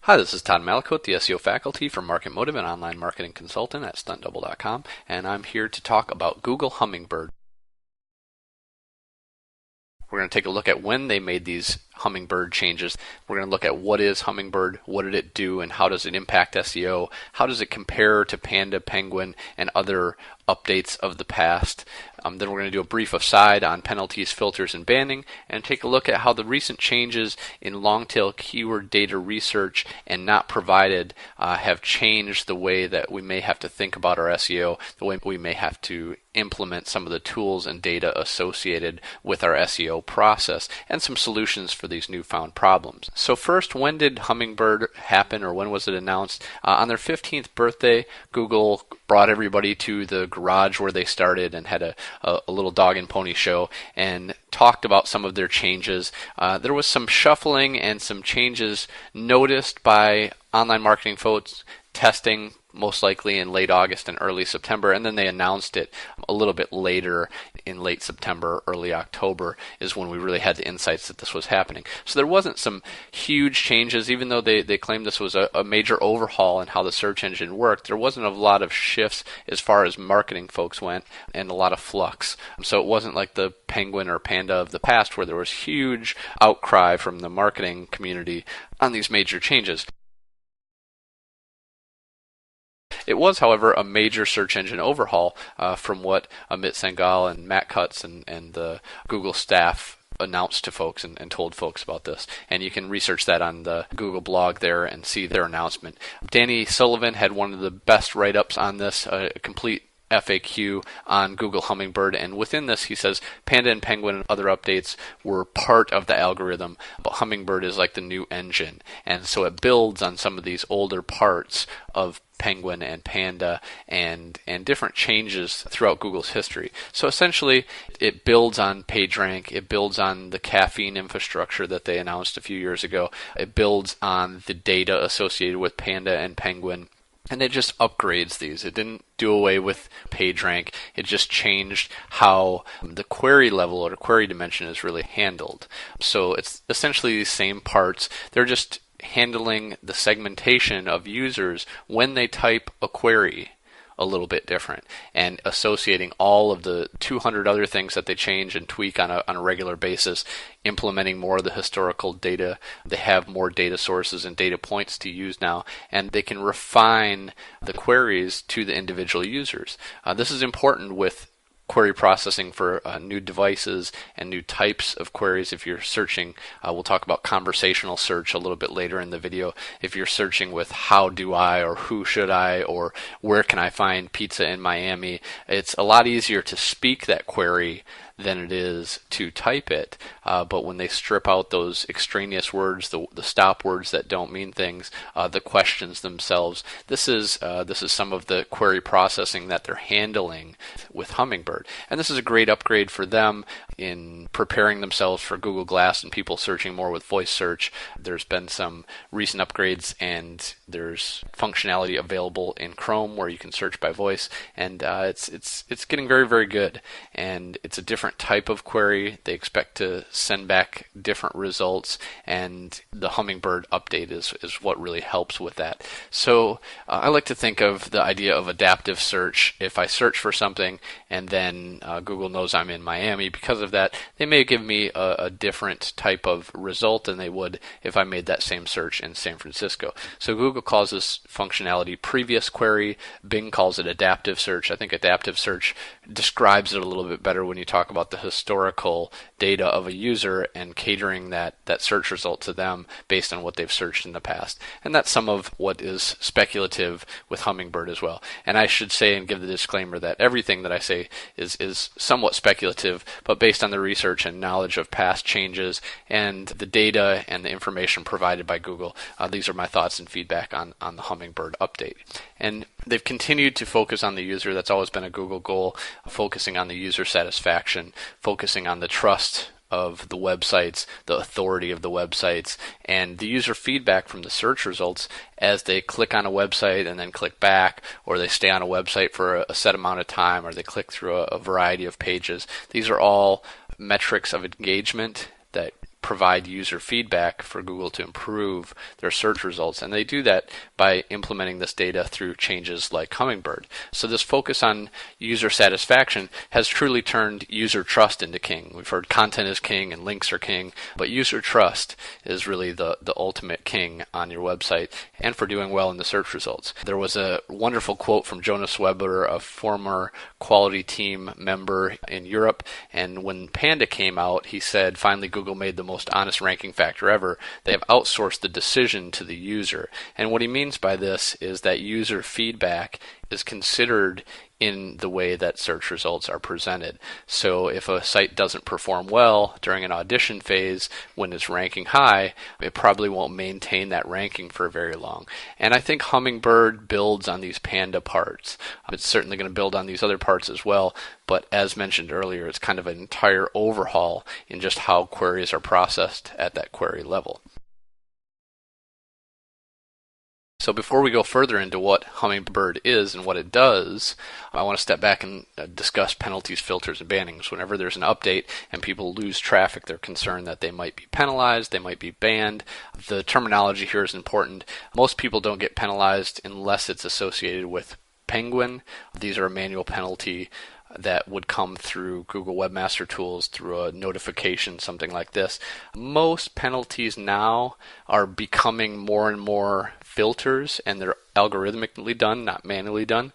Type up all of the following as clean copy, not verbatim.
Hi, this is Todd Malicote, the SEO faculty for Market Motive and online marketing consultant at stuntdouble.com, and I'm here to talk about Google Hummingbird. We're going to take a look at when they made these Hummingbird changes. We're going to look at what is Hummingbird, what did it do, and how does it impact SEO, how does it compare to Panda, Penguin, and other updates of the past. Then we're going to do a brief aside on penalties, filters, and banning, and take a look at how the recent changes in long-tail keyword data research and not provided have changed the way that we may have to think about our SEO, the way we may have to implement some of the tools and data associated with our SEO process, and some solutions for these newfound problems. So first, when did Hummingbird happen, or when was it announced? On their 15th birthday, Google brought everybody to the garage where they started and had a little dog and pony show and talked about some of their changes. There was some shuffling and some changes noticed by online marketing folks testing most likely in late August and early September, and then they announced it a little bit later in late September, early October is when we really had the insights that this was happening. So there wasn't some huge changes, even though they claimed this was a major overhaul in how the search engine worked. There wasn't a lot of shifts as far as marketing folks went and a lot of flux. So it wasn't like the Penguin or Panda of the past where there was huge outcry from the marketing community on these major changes. It was, however, a major search engine overhaul from what Amit Sehgal and Matt Cutts and the Google staff announced to folks and told folks about this. And you can research that on the Google blog there and see their announcement. Danny Sullivan had one of the best write-ups on this, a complete FAQ on Google Hummingbird, and within this he says Panda and Penguin and other updates were part of the algorithm, but Hummingbird is like the new engine, and so it builds on some of these older parts of Penguin and Panda and different changes throughout Google's history. So essentially it builds on PageRank, it builds on the caffeine infrastructure that they announced a few years ago, it builds on the data associated with Panda and Penguin, and it just upgrades these. It didn't do away with PageRank. It just changed how the query level or the query dimension is really handled. So it's essentially the same parts. They're just handling the segmentation of users when they type a query a little bit different, and associating all of the 200 other things that they change and tweak on a regular basis, implementing more of the historical data. They have more data sources and data points to use now, and they can refine the queries to the individual users. This is important with query processing for new devices and new types of queries. If you're searching, we'll talk about conversational search a little bit later in the video. If you're searching with how do I or who should I or where can I find pizza in Miami, it's a lot easier to speak that query than it is to type it. But when they strip out those extraneous words, the stop words that don't mean things, the questions themselves, this is some of the query processing that they're handling with Hummingbird. And this is a great upgrade for them in preparing themselves for Google Glass and people searching more with voice search. There's been some recent upgrades, and there's functionality available in Chrome where you can search by voice, and it's getting very, very good. And it's a different type of query. They expect to send back different results, and the Hummingbird update is what really helps with that. So I like to think of the idea of adaptive search. If I search for something and then Google knows I'm in Miami because of that, they may give me a different type of result than they would if I made that same search in San Francisco. So Google calls this functionality previous query. Bing calls it adaptive search. I think adaptive search describes it a little bit better when you talk about the historical data of a user and catering that search result to them based on what they've searched in the past. And that's some of what is speculative with Hummingbird as well. And I should say and give the disclaimer that everything that I say is somewhat speculative, but based on the research and knowledge of past changes and the data and the information provided by Google. These are my thoughts and feedback on the Hummingbird update. And they've continued to focus on the user. That's always been a Google goal, focusing on the user satisfaction, focusing on the trust of the websites, the authority of the websites, and the user feedback from the search results as they click on a website and then click back, or they stay on a website for a set amount of time, or they click through a variety of pages. These are all metrics of engagement that provide user feedback for Google to improve their search results. And they do that by implementing this data through changes like Hummingbird. So this focus on user satisfaction has truly turned user trust into king. We've heard content is king and links are king, but user trust is really the ultimate king on your website and for doing well in the search results. There was a wonderful quote from Jonas Weber, a former quality team member in Europe, and when Panda came out, he said, finally Google made the most honest ranking factor ever. They have outsourced the decision to the user. And what he means by this is that user feedback is considered in the way that search results are presented. So if a site doesn't perform well during an audition phase when it's ranking high, it probably won't maintain that ranking for very long. And I think Hummingbird builds on these Panda parts. It's certainly going to build on these other parts as well, but as mentioned earlier, it's kind of an entire overhaul in just how queries are processed at that query level. So before we go further into what Hummingbird is and what it does, I want to step back and discuss penalties, filters, and bannings. Whenever there's an update and people lose traffic, they're concerned that they might be penalized, they might be banned. The terminology here is important. Most people don't get penalized unless it's associated with Penguin. These are a manual penalty that would come through Google Webmaster Tools through a notification, something like this. Most penalties now are becoming more and more filters, and they're algorithmically done, not manually done.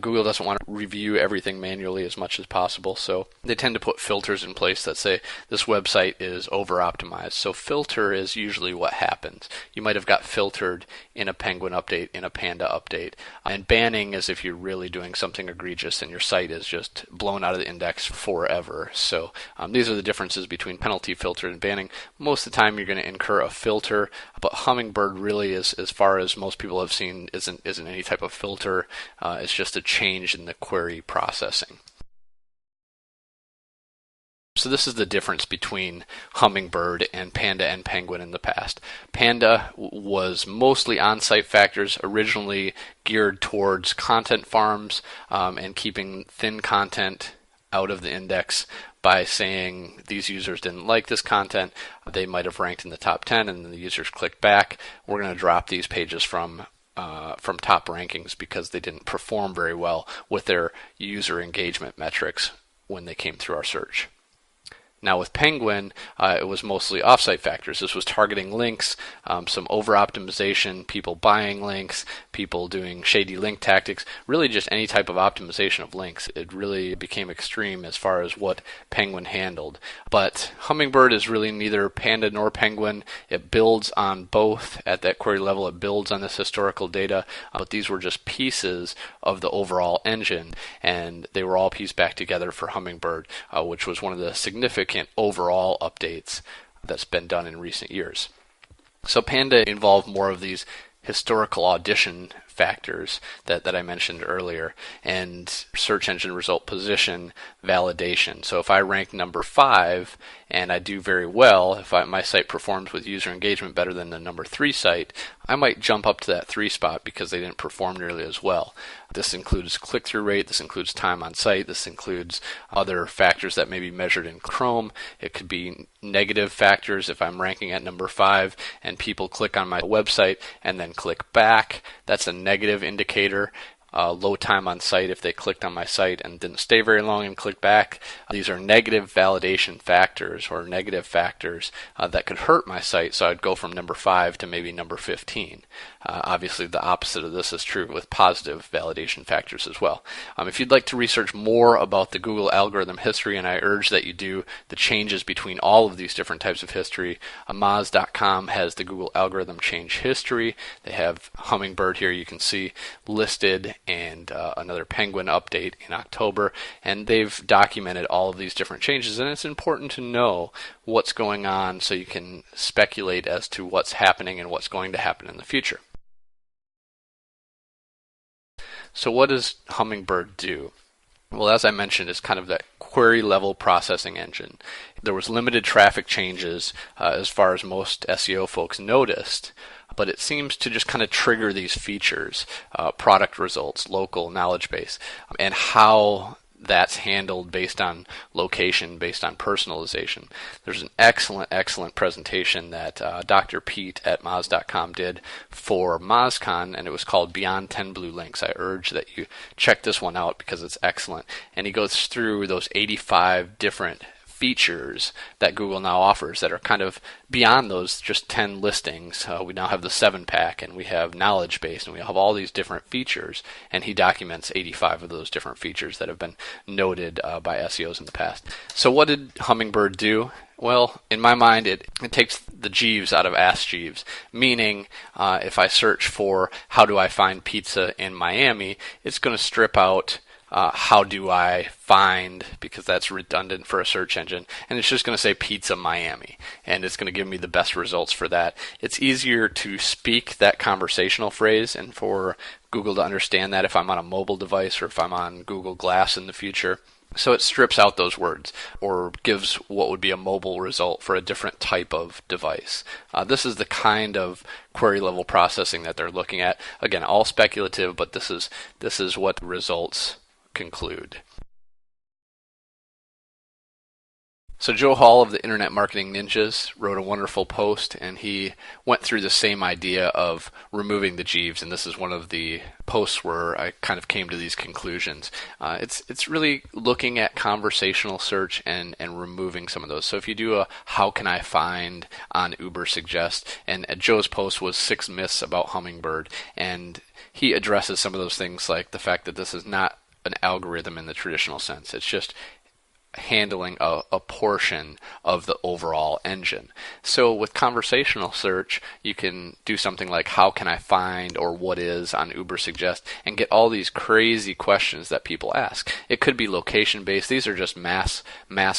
Google doesn't want to review everything manually as much as possible, so they tend to put filters in place that say this website is over-optimized. So filter is usually what happens. You might have got filtered in a Penguin update, in a Panda update. And banning is if you're really doing something egregious and your site is just blown out of the index forever. So these are the differences between penalty, filter, and banning. Most of the time you're going to incur a filter, but Hummingbird really is, as far as most people have seen, isn't any type of filter. It's just a change in the query processing. So this is the difference between Hummingbird and Panda and Penguin in the past. Panda was mostly on-site factors, originally geared towards content farms and keeping thin content out of the index by saying these users didn't like this content. They might have ranked in the top 10 and then the users click back. We're going to drop these pages from top rankings because they didn't perform very well with their user engagement metrics when they came through our search. Now with Penguin, it was mostly offsite factors. This was targeting links, some over-optimization, people buying links, people doing shady link tactics, really just any type of optimization of links. It really became extreme as far as what Penguin handled. But Hummingbird is really neither Panda nor Penguin. It builds on both at that query level. It builds on this historical data, but these were just pieces of the overall engine, and they were all pieced back together for Hummingbird, which was one of the significant overall updates that's been done in recent years. So Panda involved more of these historical audition factors that I mentioned earlier, and search engine result position validation. So if I rank number 5 and I do very well, if my site performs with user engagement better than the number 3 site, I might jump up to that 3 spot because they didn't perform nearly as well. This includes click-through rate, this includes time on site, this includes other factors that may be measured in Chrome. It could be negative factors. If I'm ranking at number 5 and people click on my website and then click back, that's a negative indicator. Low time on site if they clicked on my site and didn't stay very long and click back. These are negative validation factors or negative factors that could hurt my site, so I'd go from number 5 to maybe number 15. Obviously the opposite of this is true with positive validation factors as well. If you'd like to research more about the Google algorithm history, and I urge that you do, the changes between all of these different types of history, Moz.com has the Google algorithm change history. They have Hummingbird here you can see listed, and another Penguin update in October, and they've documented all of these different changes, and it's important to know what's going on so you can speculate as to what's happening and what's going to happen in the future. So what does Hummingbird do? Well, as I mentioned, it's kind of that query level processing engine. There was limited traffic changes as far as most SEO folks noticed, but it seems to just kind of trigger these features, product results, local knowledge base, and how that's handled based on location, based on personalization. There's an excellent presentation that Dr. Pete at Moz.com did for MozCon, and it was called Beyond 10 Blue Links. I urge that you check this one out because it's excellent. And he goes through those 85 different features that Google now offers that are kind of beyond those just 10 listings. We now have the 7-pack, and we have knowledge base, and we have all these different features, and he documents 85 of those different features that have been noted by SEOs in the past. So what did Hummingbird do? Well, in my mind, it takes the Jeeves out of Ask Jeeves, meaning if I search for how do I find pizza in Miami, it's going to strip out how do I find, because that's redundant for a search engine, and it's just going to say Pizza Miami, and it's going to give me the best results for that. It's easier to speak that conversational phrase and for Google to understand that if I'm on a mobile device or if I'm on Google Glass in the future. So it strips out those words or gives what would be a mobile result for a different type of device. This is the kind of query level processing that they're looking at. Again, all speculative, but this is what the results conclude. So Joe Hall of the Internet Marketing Ninjas wrote a wonderful post, and he went through the same idea of removing the Jeeves, and this is one of the posts where I kind of came to these conclusions. It's really looking at conversational search and removing some of those. So if you do a how can I find on Uber Suggest, and Joe's post was 6 myths about Hummingbird, and he addresses some of those things like the fact that this is not an algorithm in the traditional sense. It's just handling a portion of the overall engine. So with conversational search, you can do something like how can I find or what is on Uber Suggest and get all these crazy questions that people ask. It could be location based. These are just mass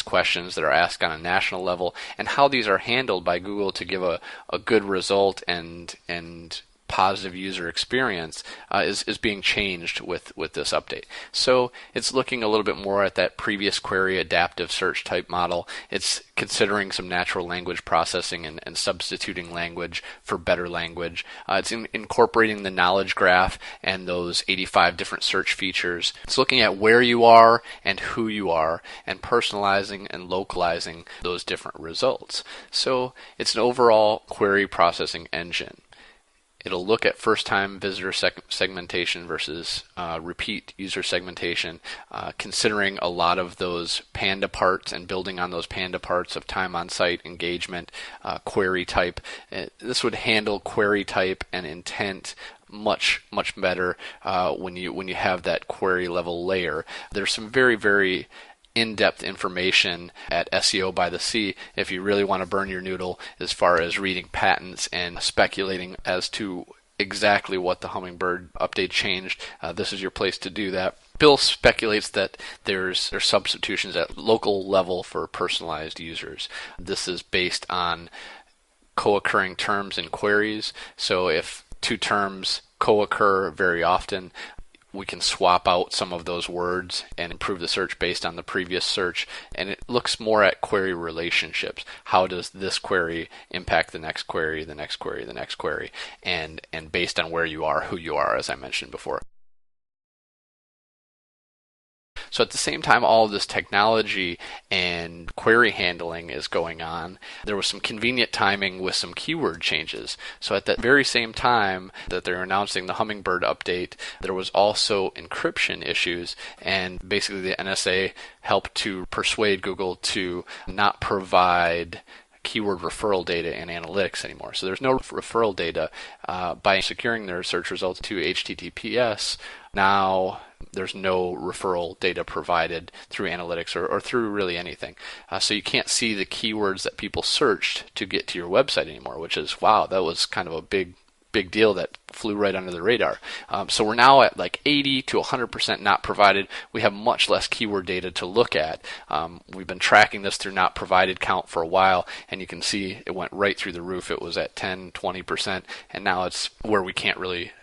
questions that are asked on a national level, and how these are handled by Google to give a good result and positive user experience is being changed with this update. So it's looking a little bit more at that previous query adaptive search type model. It's considering some natural language processing and substituting language for better language. It's incorporating the knowledge graph and those 85 different search features. It's looking at where you are and who you are and personalizing and localizing those different results. So it's an overall query processing engine. It'll look at first-time visitor segmentation versus repeat user segmentation, considering a lot of those panda parts and building on those panda parts of time on site, engagement, query type. This would handle query type and intent much better when you have that query level layer. There's some very in-depth information at SEO by the Sea if you really want to burn your noodle as far as reading patents and speculating as to exactly what the Hummingbird update changed. This is your place to do that. Bill speculates that there's substitutions at local level for personalized users. This is based on co-occurring terms in queries. So if two terms co-occur very often, we can swap out some of those words and improve the search based on the previous search. And it looks more at query relationships. How does this query impact the next query, the next query, the next query, and based on where you are, who you are, as I mentioned before. So at the same time all of this technology and query handling is going on, there was some convenient timing with some keyword changes. So at that very same time that they're announcing the Hummingbird update, there was also encryption issues, and basically the NSA helped to persuade Google to not provide keyword referral data in analytics anymore. So there's no referral data by securing their search results to HTTPS. Now there's no referral data provided through analytics or through really anything. So you can't see the keywords that people searched to get to your website anymore, which is, wow, that was kind of a big deal that flew right under the radar. So we're now at like 80 to 100% not provided. We have much less keyword data to look at. We've been tracking this through not provided count for a while, and you can see it went right through the roof. It was at 10, 20%, and now it's where we can't really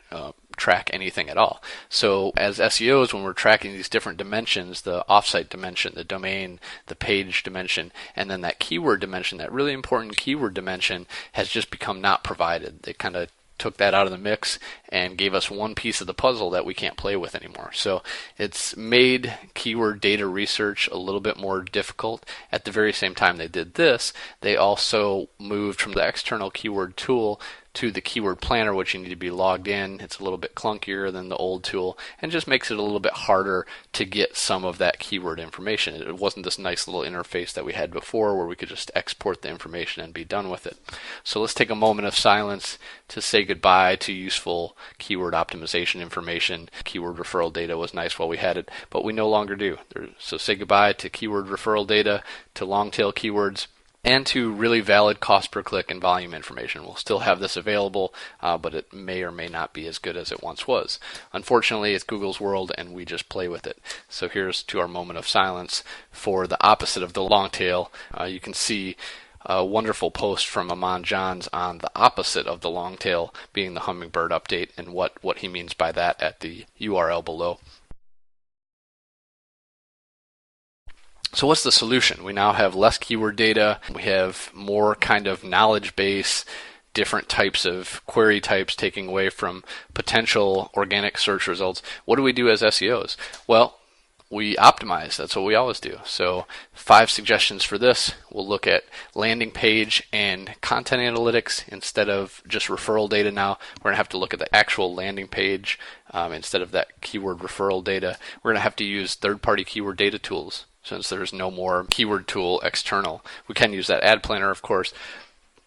track anything at all. So as SEOs, when we're tracking these different dimensions, the offsite dimension, the domain, the page dimension, and then that keyword dimension, that really important keyword dimension has just become not provided. They kind of took that out of the mix and gave us one piece of the puzzle that we can't play with anymore. So it's made keyword data research a little bit more difficult. At the very same time they did this, they also moved from the external keyword tool to the keyword planner, which you need to be logged in. It's a little bit clunkier than the old tool and just makes it a little bit harder to get some of that keyword information. It wasn't this nice little interface that we had before where we could just export the information and be done with it. So let's take a moment of silence to say goodbye to useful keyword optimization information. Keyword referral data was nice while we had it, but we no longer do. So say goodbye to keyword referral data, to long tail keywords, and to really valid cost per click and volume information. We'll still have this available, but it may or may not be as good as it once was. Unfortunately, it's Google's world and we just play with it. So here's to our moment of silence for the opposite of the long tail. You can see a wonderful post from Aman Johns on the opposite of the long tail being the Hummingbird update and what he means by that at the URL below. So what's the solution? We now have less keyword data. We have more kind of knowledge base, different types of query types, taking away from potential organic search results. What do we do as SEOs? Well, we optimize. That's what we always do. So 5 suggestions for this. We'll look at landing page and content analytics instead of just referral data now. We're going to have to look at the actual landing page instead of that keyword referral data. We're going to have to use third-party keyword data tools since there's no more keyword tool external. We can use that ad planner, of course,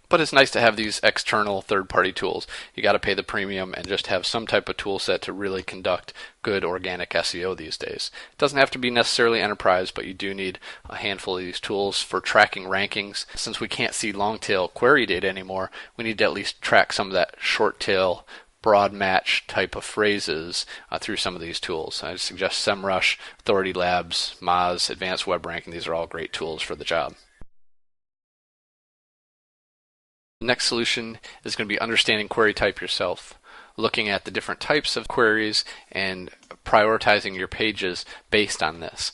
but it's nice to have these external third-party tools. You got to pay the premium and just have some type of tool set to really conduct good organic SEO these days. It doesn't have to be necessarily enterprise, but you do need a handful of these tools for tracking rankings. Since we can't see long-tail query data anymore, we need to at least track some of that short-tail broad match type of phrases through some of these tools. I suggest SEMrush, Authority Labs, Moz, Advanced Web Ranking. These are all great tools for the job. The next solution is going to be understanding query type yourself, looking at the different types of queries and prioritizing your pages based on this.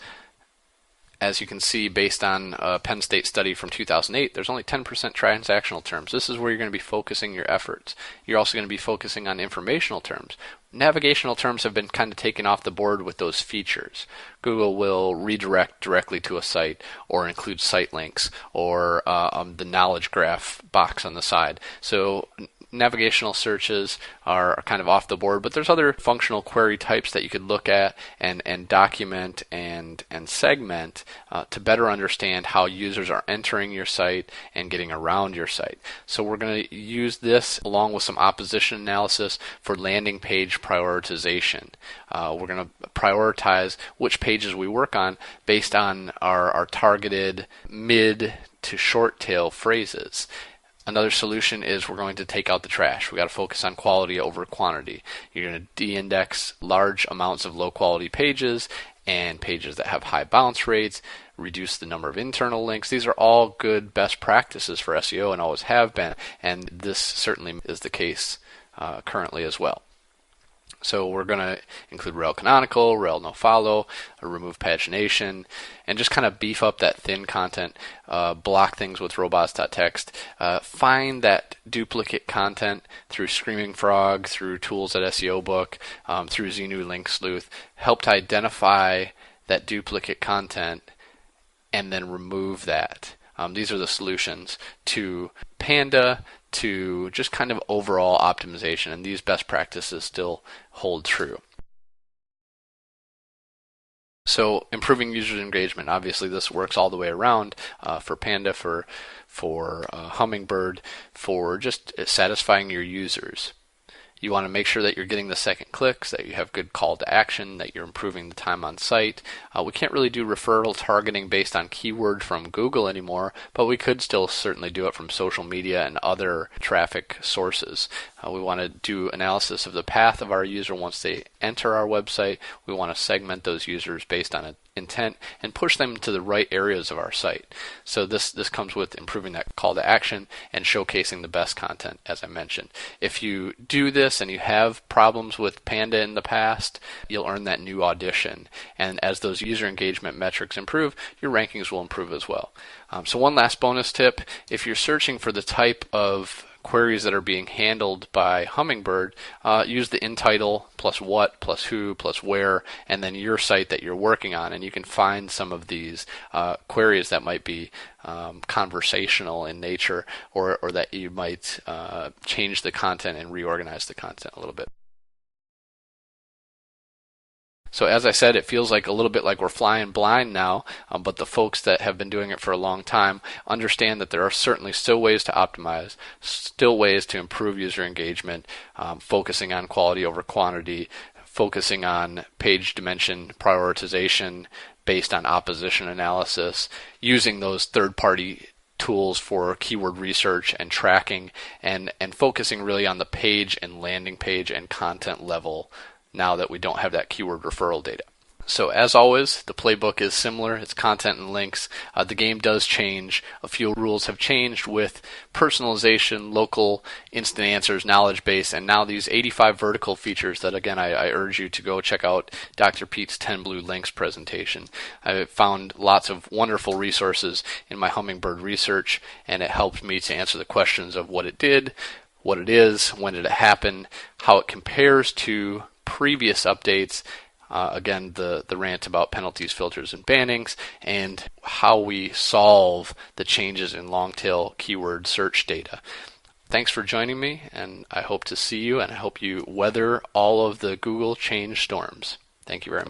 As you can see, based on a Penn State study from 2008, there's only 10% transactional terms. This is where you're going to be focusing your efforts. You're also going to be focusing on informational terms. Navigational terms have been kind of taken off the board with those features. Google will redirect directly to a site or include site links or the knowledge graph box on the side. So navigational searches are kind of off the board, but there's other functional query types that you could look at and document and segment to better understand how users are entering your site and getting around your site. So we're going to use this along with some opposition analysis for landing page prioritization. We're going to prioritize which pages we work on based on our targeted mid to short tail phrases. Another solution is we're going to take out the trash. We got to focus on quality over quantity. You're going to de-index large amounts of low quality pages and pages that have high bounce rates, reduce the number of internal links. These are all good best practices for SEO and always have been, and this certainly is the case currently as well. So we're going to include rel canonical, rel nofollow, remove pagination, and just kind of beef up that thin content, block things with robots.txt, find that duplicate content through Screaming Frog, through tools at SEO Book, through Xenu Link Sleuth, help to identify that duplicate content and then remove that. These are the solutions to Panda, to just kind of overall optimization, and these best practices still hold true. So improving user engagement, obviously this works all the way around for Panda, for Hummingbird, for just satisfying your users. You want to make sure that you're getting the second clicks, that you have good call to action, that you're improving the time on site. We can't really do referral targeting based on keyword from Google anymore, but we could still certainly do it from social media and other traffic sources. We want to do analysis of the path of our user once they enter our website. We want to segment those users based on intent and push them to the right areas of our site. So this comes with improving that call to action and showcasing the best content, as I mentioned. If you do this and you have problems with Panda in the past, you'll earn that new audition. And as those user engagement metrics improve, your rankings will improve as well. So one last bonus tip, if you're searching for the type of queries that are being handled by Hummingbird, use the in title plus what plus who plus where, and then your site that you're working on, and you can find some of these queries that might be conversational in nature, or that you might change the content and reorganize the content a little bit. So as I said, it feels like a little bit like we're flying blind now, but the folks that have been doing it for a long time understand that there are certainly still ways to optimize, still ways to improve user engagement, focusing on quality over quantity, focusing on page dimension prioritization based on opposition analysis, using those third-party tools for keyword research and tracking, and focusing really on the page and landing page and content level now that we don't have that keyword referral data. So as always, the playbook is similar. It's content and links. The game does change. A few rules have changed with personalization, local, instant answers, knowledge base, and now these 85 vertical features that, again, I urge you to go check out Dr. Pete's 10 Blue Links presentation. I found lots of wonderful resources in my Hummingbird research, and it helped me to answer the questions of what it did, what it is, when did it happen, how it compares to previous updates, again, the rant about penalties, filters, and bannings, and how we solve the changes in long-tail keyword search data. Thanks for joining me, and I hope to see you, and I hope you weather all of the Google change storms. Thank you very much.